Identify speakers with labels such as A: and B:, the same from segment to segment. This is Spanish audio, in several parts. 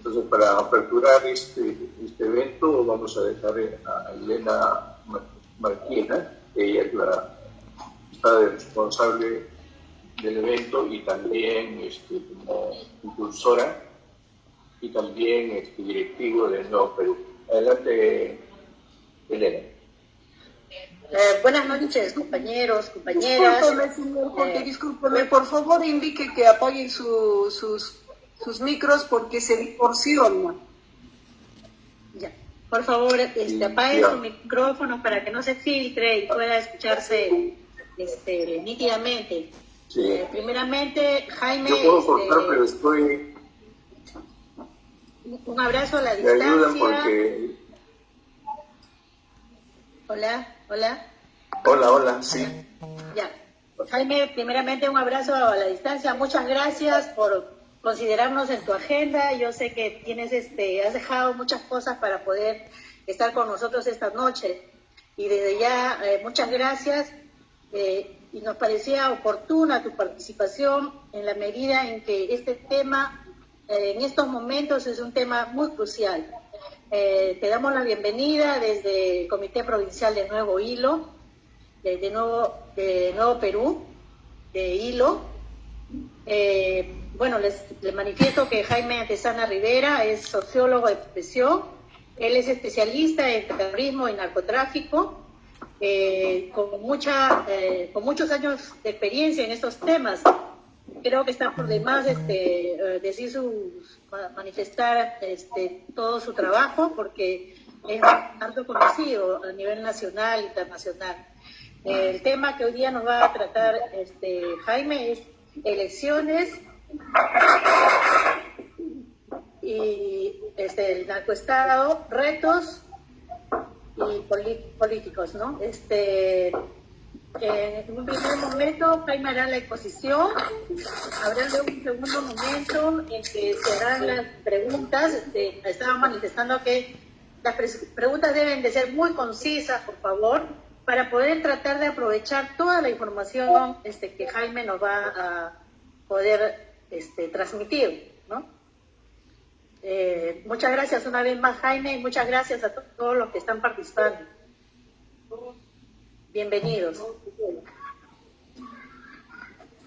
A: Entonces, para aperturar este evento, vamos a dejar a Elena Marquina, que ella es la responsable del evento y también como impulsora y también directivo del Nuevo Perú. Adelante, Elena.
B: Buenas noches, compañeros, compañeras.
C: Discúlpeme, señor Jorge, discúlpeme. Por favor, indique que apaguen sus micros porque se distorsiona.
B: Ya. Por favor, apaguen su micrófono para que no se filtre y pueda escucharse nítidamente.
A: Sí.
B: Primeramente, Jaime...
A: Yo puedo cortar, pero estoy...
B: Un abrazo a la
A: Me
B: distancia.
A: ayudan porque...
B: Hola.
A: Hola, sí.
B: Ya. Jaime, primeramente un abrazo a la distancia. Muchas gracias por considerarnos en tu agenda. Yo sé que has dejado muchas cosas para poder estar con nosotros esta noche. Y desde ya, muchas gracias. Y nos parecía oportuna tu participación en la medida en que este tema, en estos momentos, es un tema muy crucial. Te damos la bienvenida desde el Comité Provincial de Nuevo Hilo, de Nuevo Perú, de Hilo. Les manifiesto que Jaime Antezana Rivera es sociólogo de profesión. Él es especialista en terrorismo y narcotráfico, con muchos años de experiencia en estos temas. Creo que está por demás manifestar todo su trabajo, porque es harto conocido a nivel nacional e internacional. El tema que hoy día nos va a tratar Jaime es elecciones y el narcoestado, retos y políticos, ¿no? En un primer momento Jaime hará la exposición, habrá luego un segundo momento en que se harán las preguntas. Estaba manifestando que las preguntas deben de ser muy concisas, por favor, para poder tratar de aprovechar toda la información que Jaime nos va a poder transmitir, ¿no? Muchas gracias una vez más, Jaime, y muchas gracias a todos los que están participando. Bienvenidos.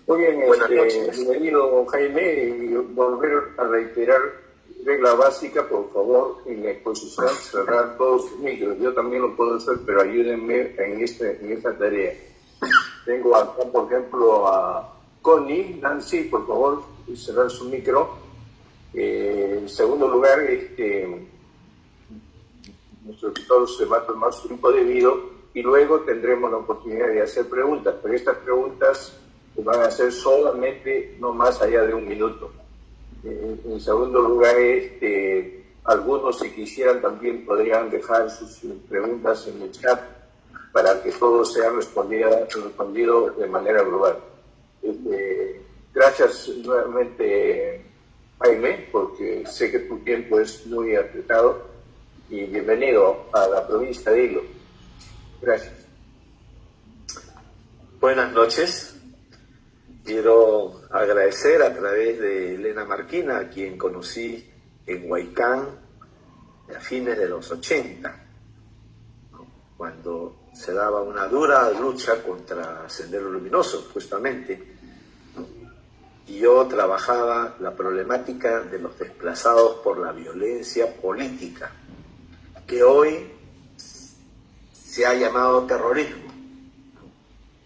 A: Muy bien,
D: Buenas noches.
A: bienvenido, Jaime, y volver a reiterar regla básica, por favor, en la exposición cerrar todos sus micros. Yo también lo puedo hacer, pero ayúdenme en esta tarea. Tengo acá, por ejemplo, a Connie, Nancy, por favor, cerrar su micro. En segundo lugar, nuestro invitado se va a tomar su tiempo debido y luego tendremos la oportunidad de hacer preguntas, pero estas preguntas van a ser solamente no más allá de 1 minuto. En segundo lugar, algunos, si quisieran, también podrían dejar sus preguntas en el chat para que todo sea respondido de manera global. Gracias nuevamente, Jaime, porque sé que tu tiempo es muy apretado, y bienvenido a la provincia de Hilo. Gracias.
D: Buenas noches. Quiero agradecer a través de Elena Marquina, a quien conocí en Huaycán a fines de los 80, cuando se daba una dura lucha contra Sendero Luminoso, justamente. Y yo trabajaba la problemática de los desplazados por la violencia política, que hoy se ha llamado terrorismo.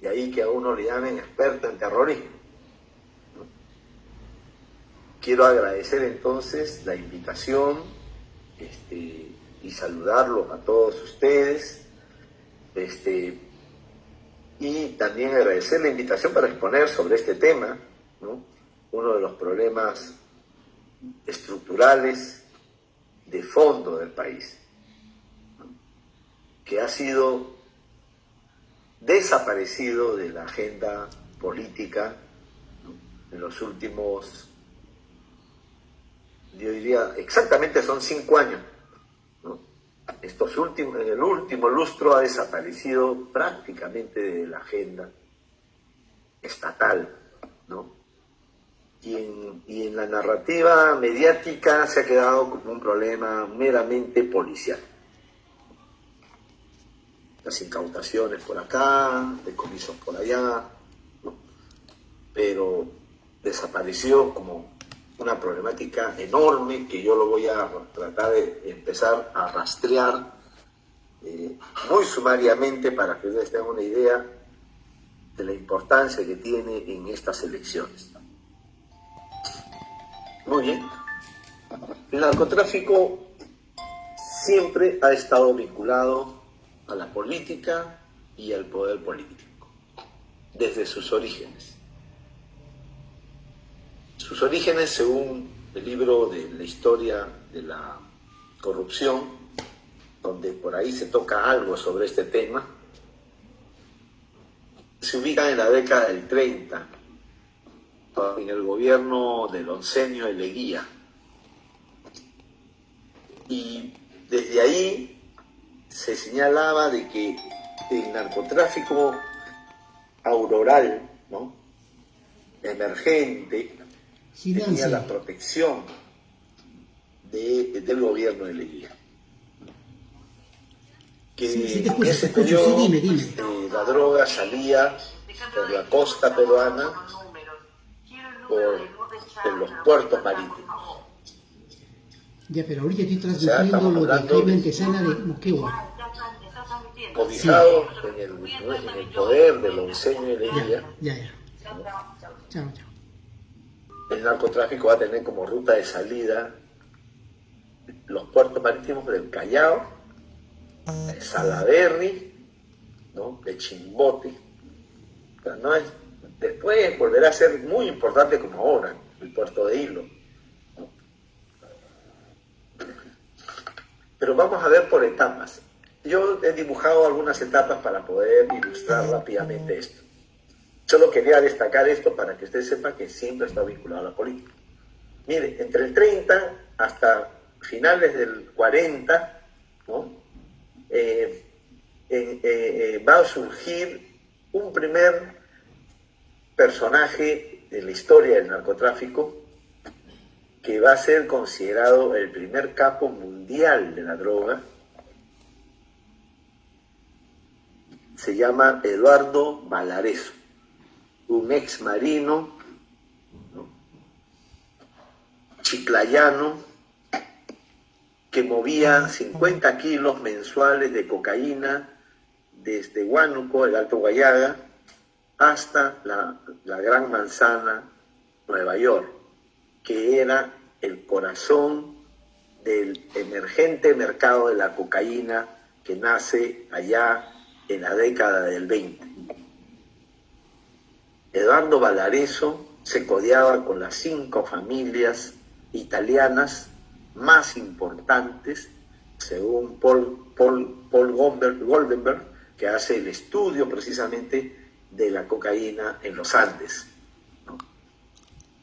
D: De ahí que a uno le llamen experto en terrorismo. Quiero agradecer entonces la invitación y saludarlos a todos ustedes, y también agradecer la invitación para exponer sobre este tema, ¿no? Uno de los problemas estructurales de fondo del país, ¿no? Que ha sido desaparecido de la agenda política, ¿no? En los últimos, yo diría, exactamente son 5 años, ¿no? En el último lustro ha desaparecido prácticamente de la agenda estatal, ¿no? y en la narrativa mediática se ha quedado como un problema meramente policial. Las incautaciones por acá, decomisos por allá, ¿no? Pero desapareció como una problemática enorme que yo lo voy a tratar de empezar a rastrear muy sumariamente para que ustedes tengan una idea de la importancia que tiene en estas elecciones. Muy bien. El narcotráfico siempre ha estado vinculado a la política y al poder político, desde sus orígenes. Sus orígenes, según el libro de la historia de la corrupción, donde por ahí se toca algo sobre este tema, se ubican en la década del 30, en el gobierno del oncenio de Leguía. Y desde ahí se señalaba de que el narcotráfico auroral, ¿no?, emergente, tenía la protección del gobierno de Leguía. Que en ese periodo la droga salía por la costa peruana, por los puertos marítimos.
E: Ya, pero ahorita estoy transmitiendo lo de Jaime Antesana de Moquegua.
D: Cobijado en el poder del oncenio de Leguía.
E: Ya. Chao.
D: El narcotráfico va a tener como ruta de salida los puertos marítimos del Callao, de Salaberry, ¿no?, de Chimbote. Pero no es, después volverá a ser muy importante como ahora, el puerto de Hilo, ¿no? Pero vamos a ver por etapas. Yo he dibujado algunas etapas para poder ilustrar rápidamente esto. Solo quería destacar esto para que usted sepa que siempre está vinculado a la política. Mire, entre el 30 hasta finales del 40, ¿no?, va a surgir un primer personaje de la historia del narcotráfico que va a ser considerado el primer capo mundial de la droga. Se llama Eduardo Valareso, un ex marino, ¿no?, chiclayano, que movía 50 kilos mensuales de cocaína desde Huánuco, el Alto Guayaga, hasta la Gran Manzana, Nueva York, que era el corazón del emergente mercado de la cocaína que nace allá en la década del 20. Eduardo Valareso se codeaba con las 5 familias italianas más importantes, según Paul Goldenberg, que hace el estudio precisamente de la cocaína en los Andes, ¿no?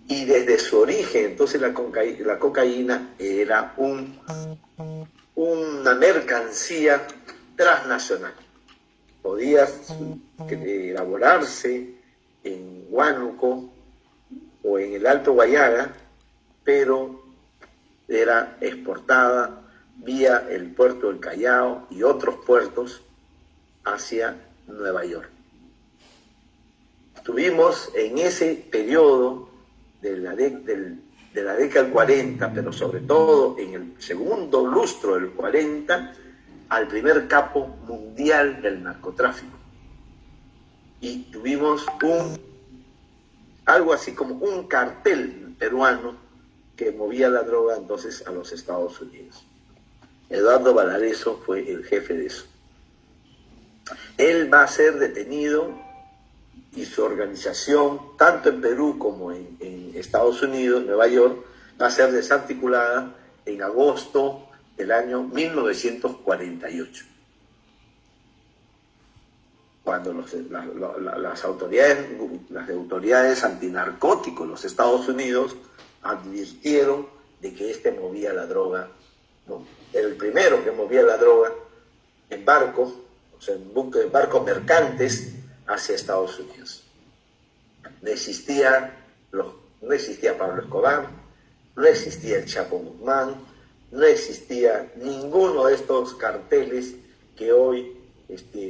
D: Y desde su origen, entonces la cocaína era una mercancía transnacional. Podía elaborarse en Huánuco o en el Alto Guayaga, pero era exportada vía el puerto del Callao y otros puertos hacia Nueva York. Tuvimos en ese periodo de la década del 40, pero sobre todo en el segundo lustro del 40, al primer capo mundial del narcotráfico. Y tuvimos algo así como un cartel peruano que movía la droga entonces a los Estados Unidos. Eduardo Valareso fue el jefe de eso. Él va a ser detenido y su organización, tanto en Perú como en Estados Unidos, Nueva York, va a ser desarticulada en agosto del año 1948. Cuando las autoridades antinarcóticos de los Estados Unidos advirtieron de que este movía la droga, ¿no? Era el primero que movía la droga en barcos, o sea, en barcos mercantes hacia Estados Unidos. No existían no existía Pablo Escobar, no existía el Chapo Guzmán, no existía ninguno de estos carteles que hoy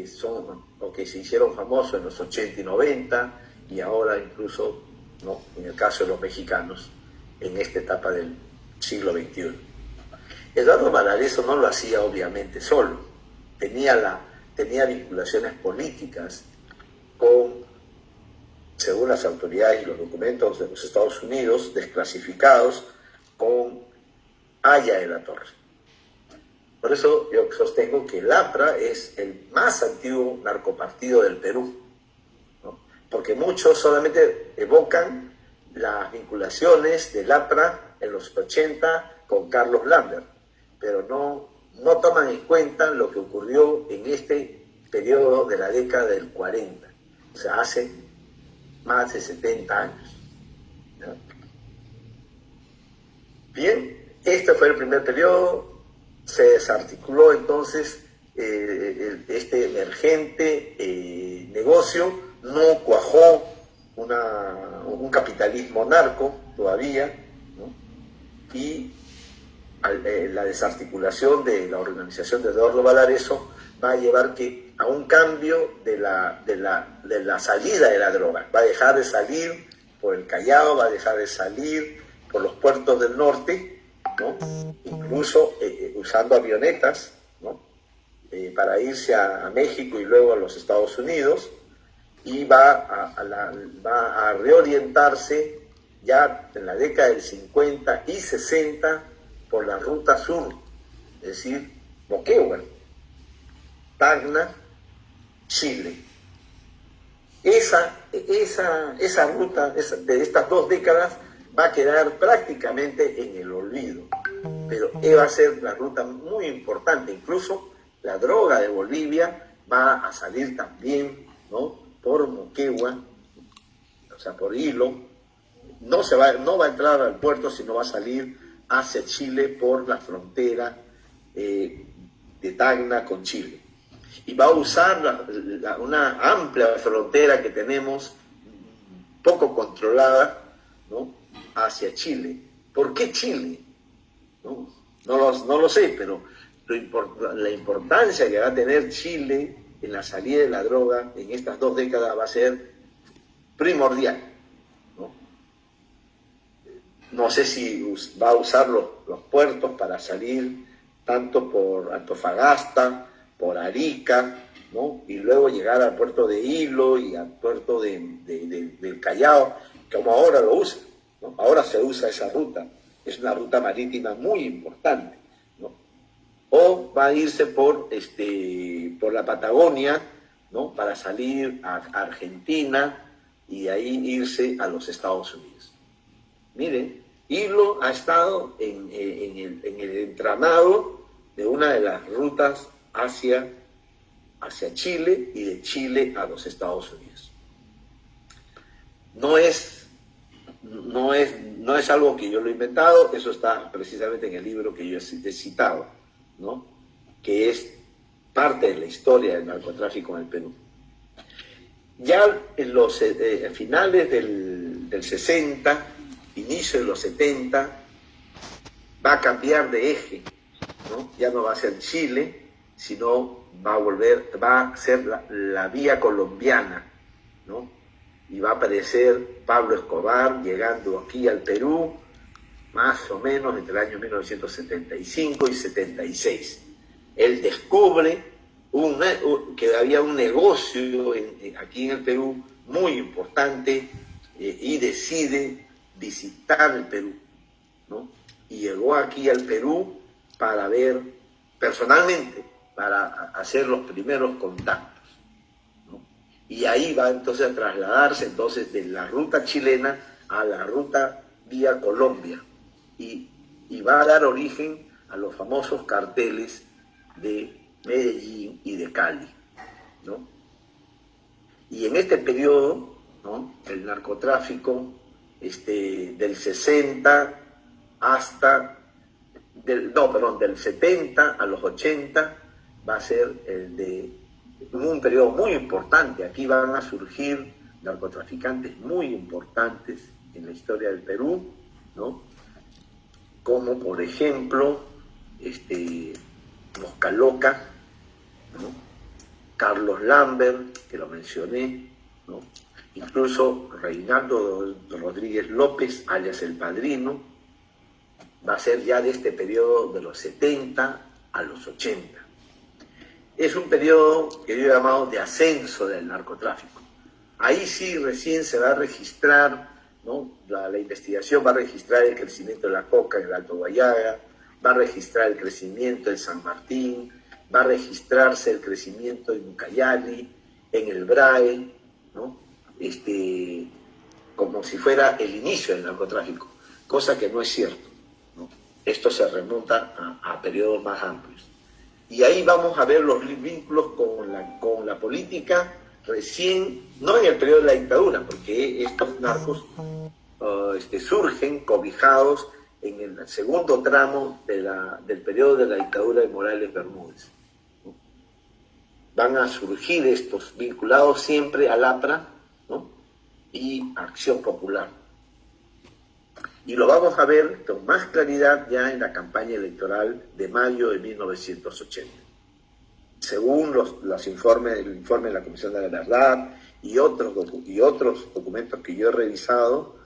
D: son o que se hicieron famosos en los 80 y 90 y ahora incluso, ¿no?, en el caso de los mexicanos, en esta etapa del siglo XXI. Eduardo Valareso no lo hacía obviamente solo, tenía vinculaciones políticas con, según las autoridades y los documentos de los Estados Unidos, desclasificados, con Haya de la Torre. Por eso yo sostengo que el APRA es el más antiguo narcopartido del Perú, ¿no? Porque muchos solamente evocan las vinculaciones del APRA en los 80 con Carlos Lambert, pero no toman en cuenta lo que ocurrió en este periodo de la década del 40, o sea, hace más de 70 años. ¿No? Bien, este fue el primer periodo. Se desarticuló entonces este emergente negocio, no cuajó un capitalismo narco todavía, ¿no? Y la desarticulación de la organización de Eduardo Valareso va a llevar a un cambio de la salida de la droga. Va a dejar de salir por el Callao, va a dejar de salir por los puertos del norte, ¿no? Incluso usando avionetas, ¿no? Para irse a México y luego a los Estados Unidos, y va a reorientarse ya en la década del 50 y 60 por la ruta sur, es decir, Moquegua, Tacna, Chile. Esa ruta de estas 2 décadas va a quedar prácticamente en el olvido, pero va a ser la ruta muy importante. Incluso la droga de Bolivia va a salir también, ¿no?, por Moquegua, o sea, por Hilo. No va a entrar al puerto, sino va a salir hacia Chile por la frontera de Tacna con Chile. Y va a usar una amplia frontera que tenemos, poco controlada, ¿no?, hacia Chile. ¿Por qué Chile? No lo sé, pero la importancia que va a tener Chile en la salida de la droga en estas 2 décadas va a ser primordial, ¿no? No sé si va a usar los puertos para salir tanto por Antofagasta, por Arica, ¿no?, y luego llegar al puerto de Hilo y al puerto del Callao, como ahora lo usa, ¿no? Ahora se usa esa ruta, es una ruta marítima muy importante, ¿no? O va a irse por la Patagonia, ¿no?, para salir a Argentina y de ahí irse a los Estados Unidos. Miren, Hilo ha estado en el entramado de una de las rutas hacia Chile y de Chile a los Estados Unidos. No es algo que yo lo he inventado, eso está precisamente en el libro que yo he citado, ¿no?, que es parte de la historia del narcotráfico en el Perú. Ya en los finales del 60, inicio de los 70, va a cambiar de eje, ¿no? Ya no va a ser Chile, sino va a ser la vía colombiana, ¿no? Y va a aparecer Pablo Escobar llegando aquí al Perú, más o menos entre el año 1975 y 76. Él descubre que había un negocio aquí en el Perú muy importante y decide visitar el Perú, ¿no? Y llegó aquí al Perú para ver personalmente, para hacer los primeros contactos, ¿no? Y ahí va entonces a trasladarse entonces de la ruta chilena a la ruta vía Colombia y va a dar origen a los famosos carteles de Medellín y de Cali, ¿no? Y en este periodo, ¿no?, el narcotráfico del 60 del 70 a los 80 va a ser un periodo muy importante. Aquí van a surgir narcotraficantes muy importantes, en la historia del Perú, ¿no? Como por ejemplo Mosca Loca, ¿no? Carlos Lambert, que lo mencioné, ¿no? Incluso Reinaldo Rodríguez López, alias El Padrino, va a ser ya de este periodo de los 70 a los 80. Es un periodo que yo he llamado de ascenso del narcotráfico. Ahí sí recién se va a registrar, ¿no? La investigación va a registrar el crecimiento de la coca en el Alto Guayaga, va a registrar el crecimiento en San Martín, va a registrarse el crecimiento en Ucayali, en el BRAE, ¿no? Como si fuera el inicio del narcotráfico, cosa que no es cierto, ¿no? Esto se remonta a periodos más amplios. Y ahí vamos a ver los vínculos con la política recién, no en el periodo de la dictadura, porque estos narcos surgen cobijados en el segundo tramo del periodo de la dictadura de Morales Bermúdez. Van a surgir estos vinculados siempre al APRA, ¿no? Y Acción Popular. Y lo vamos a ver con más claridad ya en la campaña electoral de mayo de 1980. Según el informe de la Comisión de la Verdad y otros documentos que yo he revisado,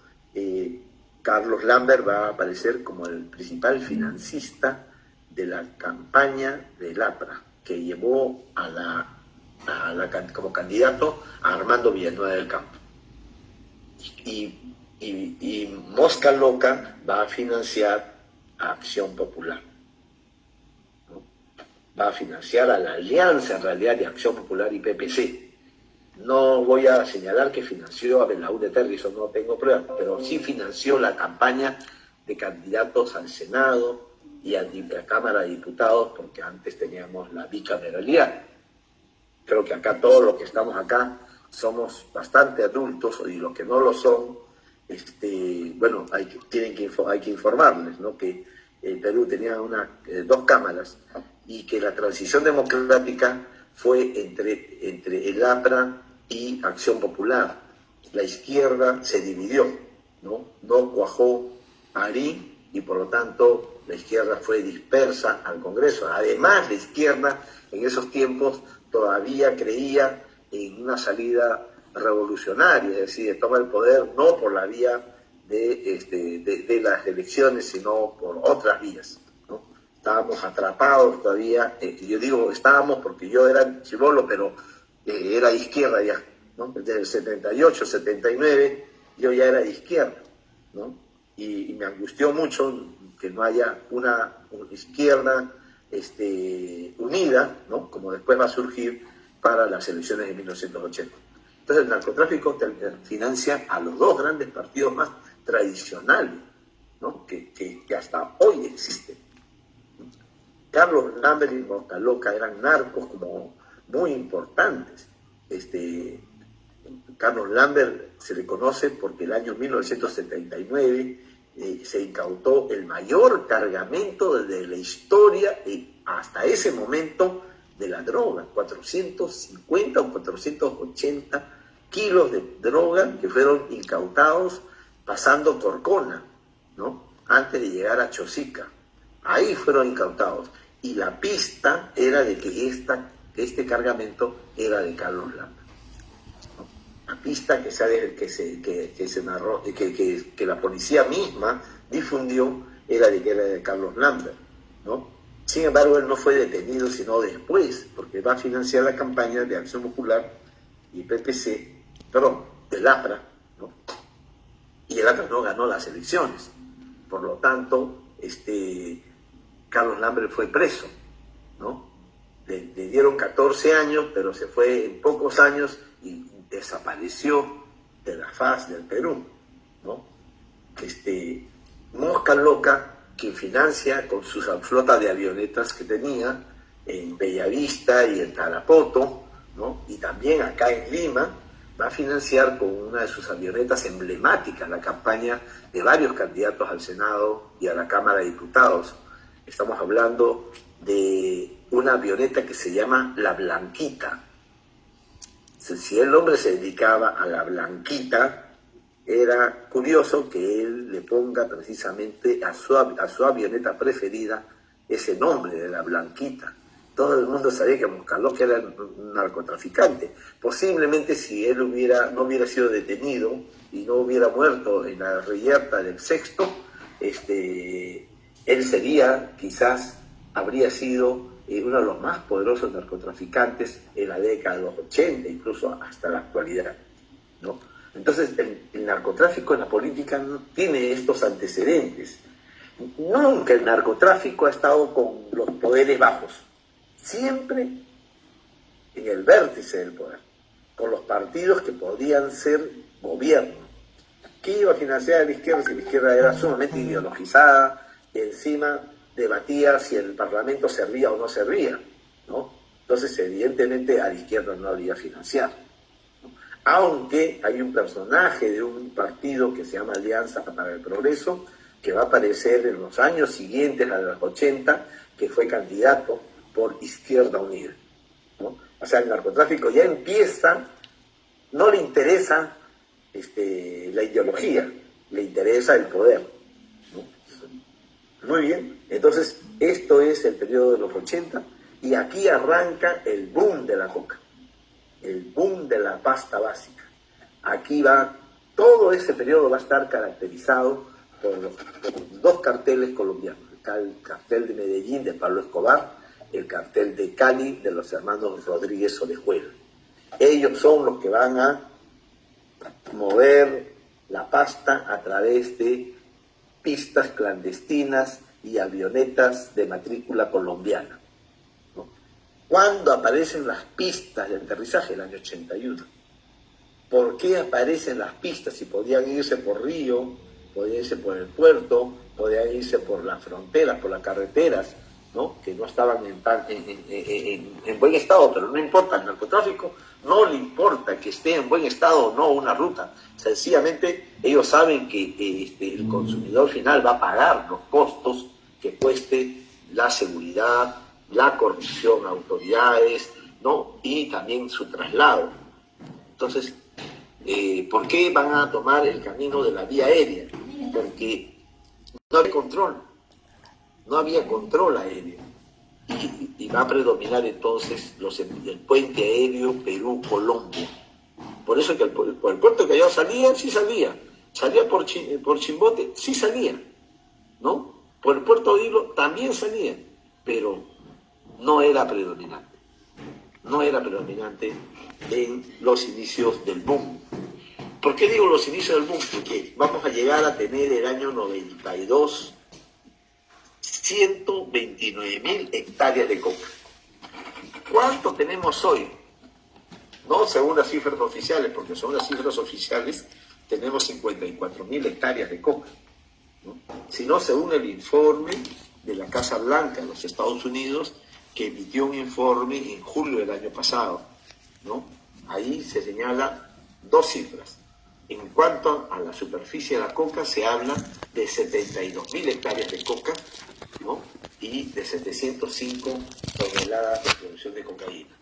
D: Carlos Lambert va a aparecer como el principal financista de la campaña del APRA, que llevó como candidato a Armando Villanueva del Campo. Y Mosca Loca va a financiar a Acción Popular, ¿no? Va a financiar a la alianza en realidad de Acción Popular y PPC. No voy a señalar que financió a Belaúnde Terry, eso no tengo pruebas, pero sí financió la campaña de candidatos al Senado y a la Cámara de Diputados, porque antes teníamos la bicameralidad. Creo que acá todos los que estamos acá somos bastante adultos, y los que no lo son, hay que informarles, ¿no? Que el Perú tenía dos cámaras y que la transición democrática fue entre el APRA y Acción Popular. La izquierda se dividió, no cuajó ahí, y por lo tanto la izquierda fue dispersa al Congreso. Además, la izquierda en esos tiempos todavía creía en una revolucionaria, es decir, de tomar el poder no por la vía de las elecciones, sino por otras vías, ¿no? Estábamos atrapados todavía, yo digo estábamos porque yo era chibolo, pero era de izquierda ya, ¿no? Desde el 78, 79 yo ya era de izquierda, ¿no? Y me angustió mucho que no haya una izquierda unida, ¿no? Como después va a surgir para las elecciones de 1980. Entonces el narcotráfico financia a los dos grandes partidos más tradicionales, ¿no? que hasta hoy existen. Carlos Lambert y Mosca Loca eran narcos como muy importantes. Carlos Lambert se le conoce porque el año 1979 se incautó el mayor cargamento de la historia hasta ese momento de la droga, 450 o 480 kilos de droga que fueron incautados pasando Corcona, ¿no? Antes de llegar a Chosica. Ahí fueron incautados. Y la pista era de que este cargamento era de Carlos Lambert, ¿no? La pista que la policía misma difundió era de Carlos Lambert, ¿no? Sin embargo, él no fue detenido sino después, porque va a financiar la campaña de Acción Popular y del APRA, ¿no? Y el APRA no ganó las elecciones. Por lo tanto, Carlos Lambert fue preso, ¿no? Le dieron 14 años, pero se fue en pocos años y desapareció de la faz del Perú, ¿no? Mosca Loca, que financia con su flota de avionetas que tenía en Bellavista y en Tarapoto, ¿no? Y también acá en Lima, va a financiar con una de sus avionetas emblemáticas la campaña de varios candidatos al Senado y a la Cámara de Diputados. Estamos hablando de una avioneta que se llama La Blanquita. Si el hombre se dedicaba a La Blanquita, era curioso que él le ponga precisamente a su avioneta preferida ese nombre de la Blanquita. Todo el mundo sabía que Moscaloque era un narcotraficante. Posiblemente si él no hubiera sido detenido y no hubiera muerto en la reyerta del Sexto, él habría sido uno de los más poderosos narcotraficantes en la década de los 80, incluso hasta la actualidad, ¿no? Entonces, el narcotráfico en la política no tiene estos antecedentes. Nunca el narcotráfico ha estado con los poderes bajos, siempre en el vértice del poder, con los partidos que podían ser gobierno. ¿Qué iba a financiar a la izquierda si la izquierda era sumamente ideologizada y encima debatía si el Parlamento servía o no servía, ¿no? Entonces, evidentemente, a la izquierda no habría financiar, ¿no? Aunque hay un personaje de un partido que se llama Alianza para el Progreso, que va a aparecer en los años siguientes a los 80, que fue candidato por Izquierda Unida, ¿no? O sea, el narcotráfico ya empieza, no le interesa la ideología, le interesa el poder, ¿no? Muy bien, entonces esto es el periodo de los 80 y aquí arranca el boom de la coca, el boom de la pasta básica. Aquí todo ese periodo va a estar caracterizado por dos carteles colombianos, el cartel de Medellín de Pablo Escobar, el cartel de Cali de los hermanos Rodríguez Orejuela. Ellos son los que van a mover la pasta a través de pistas clandestinas y avionetas de matrícula colombiana, ¿no? ¿Cuándo aparecen las pistas de aterrizaje? El año 81. ¿Por qué aparecen las pistas si podían irse por río, podían irse por el puerto, podían irse por las fronteras, por las carreteras, ¿no? Que no estaban en buen estado? Pero no importa, al narcotráfico no le importa que esté en buen estado o no una ruta. Sencillamente ellos saben que el consumidor final va a pagar los costos que cueste la seguridad, la corrupción a autoridades, ¿no? Y también su traslado. Entonces, ¿por qué van a tomar el camino de la vía aérea? Porque no había control aéreo. Y va a predominar entonces el puente aéreo Perú-Colombia. Por eso que por el puerto de Callao salía por Chimbote, sí salía, ¿no? Por el puerto de Hilo también salía, pero no era predominante en los inicios del boom. ¿Por qué digo los inicios del boom? Porque vamos a llegar a tener el año 92 129.000 hectáreas de coca. ¿Cuánto tenemos hoy? No según las cifras oficiales, porque según las cifras oficiales tenemos 54.000 hectáreas de coca, ¿no? Sino según el informe de la Casa Blanca de los Estados Unidos, que emitió un informe en julio del año pasado, ¿no? Ahí se señala dos cifras. En cuanto a la superficie de la coca, se habla de 72.000 hectáreas de coca, ¿no? Y de 705 toneladas de producción de cocaína.